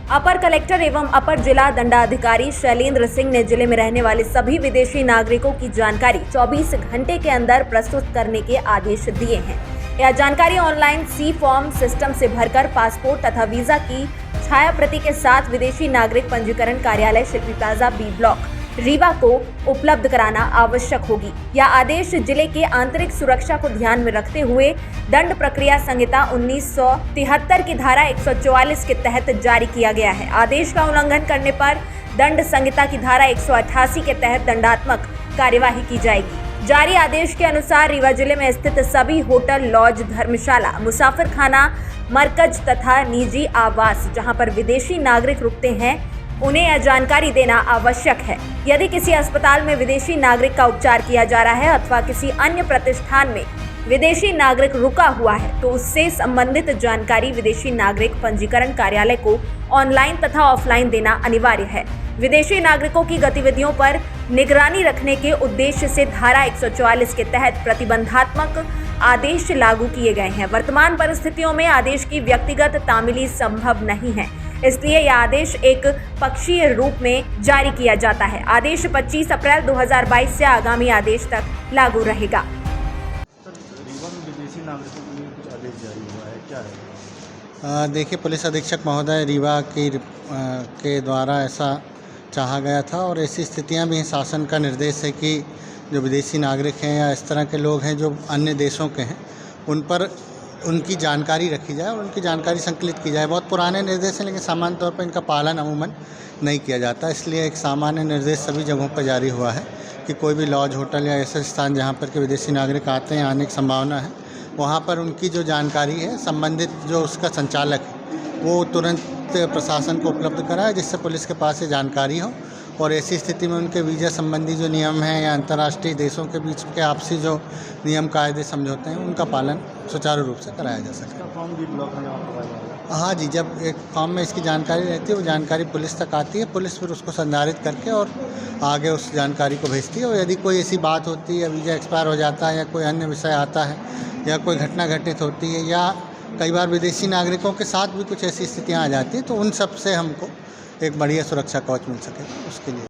अपर collector एवं अपर जिला दंडाधिकारी शैलेंद्र सिंह ने जिले में रहने वाले सभी विदेशी नागरिकों की जानकारी 24 घंटे के अंदर प्रस्तुत करने के आदेश दिए हैं। यह जानकारी ऑनलाइन सी फॉर्म सिस्टम से भरकर पासपोर्ट तथा वीजा की छाया प्रति के साथ विदेशी नागरिक पंजीकरण कार्यालय शिल्पी प्लाजा बी ब्लॉक रीवा को उपलब्ध कराना आवश्यक होगी। यह आदेश जिले के आंतरिक सुरक्षा को ध्यान में रखते हुए दंड प्रक्रिया संहिता 1973 की धारा 144 के तहत जारी किया गया है। आदेश का उल्लंघन करने पर दंड संहिता की धारा 188 के तहत दंडात्मक कार्यवाही की जाएगी। जारी आदेश के अनुसार रीवा जिले में स्थित सभी होटल, लॉज, धर्मशाला, मुसाफिर खाना, मरकज तथा निजी आवास जहां पर विदेशी नागरिक रुकते हैं उन्हें यह जानकारी देना आवश्यक है। यदि किसी अस्पताल में विदेशी नागरिक का उपचार किया जा रहा है अथवा किसी अन्य प्रतिष्ठान में विदेशी नागरिक रुका हुआ है तो उससे संबंधित जानकारी विदेशी नागरिक पंजीकरण कार्यालय को ऑनलाइन तथा ऑफलाइन देना अनिवार्य है। विदेशी नागरिकों की गतिविधियों पर निगरानी रखने के उद्देश्य से धारा 144 के तहत प्रतिबंधात्मक आदेश लागू किए गए हैं। वर्तमान परिस्थितियों में आदेश की व्यक्तिगत तामीली संभव नहीं है, इसलिए यह आदेश एक पक्षीय रूप में जारी किया जाता है। आदेश 25 अप्रैल 2022 से आगामी आदेश तक लागू रहेगा। रीवा में विदेशी नागरिकों के लिए कुछ आदेश जारी हुआ है, क्या है? देखिए, पुलिस अधीक्षक महोदय रीवा के द्वारा ऐसा चाहा गया था और ऐसी स्थितियां भी हैं। शासन का निर्देश है कि जो विदेशी नागरिक हैं या इस तरह के लोग हैं जो अन्य देशों के हैं उन पर उनकी जानकारी रखी जाए और उनकी जानकारी संकलित की जाए। बहुत पुराने निर्देश हैं लेकिन सामान्य तौर पर इनका पालन अमूमन नहीं किया जाता, इसलिए एक सामान्य निर्देश सभी जगहों पर जारी हुआ है कि कोई भी लॉज, होटल या ऐसे स्थान जहाँ पर के विदेशी नागरिक आते हैं, आने की संभावना है, वहाँ पर उनकी जो जानकारी है संबंधित जो उसका संचालक है वो तुरंत प्रशासन को उपलब्ध कराए, जिससे पुलिस के पास ये जानकारी हो और ऐसी स्थिति में उनके वीज़ा संबंधी जो नियम हैं या अंतर्राष्ट्रीय देशों के बीच के आपसी जो नियम कायदे समझौते हैं उनका पालन सुचारू रूप से कराया जा सके। फॉर्म भी ब्लॉक में जमा करवाया जाएगा? हाँ जी, जब एक फॉर्म में इसकी जानकारी रहती है वो जानकारी पुलिस तक आती है, पुलिस फिर उसको संधारित करके और आगे उस जानकारी को भेजती है। और यदि कोई ऐसी बात होती है या वीज़ा एक्सपायर हो जाता है या कोई अन्य विषय आता है या कोई घटना घटित होती है या कई बार विदेशी नागरिकों के साथ भी कुछ ऐसी स्थितियाँ आ जाती हैं तो उन सब से हमको एक बढ़िया सुरक्षा कवच मिल सके उसके लिए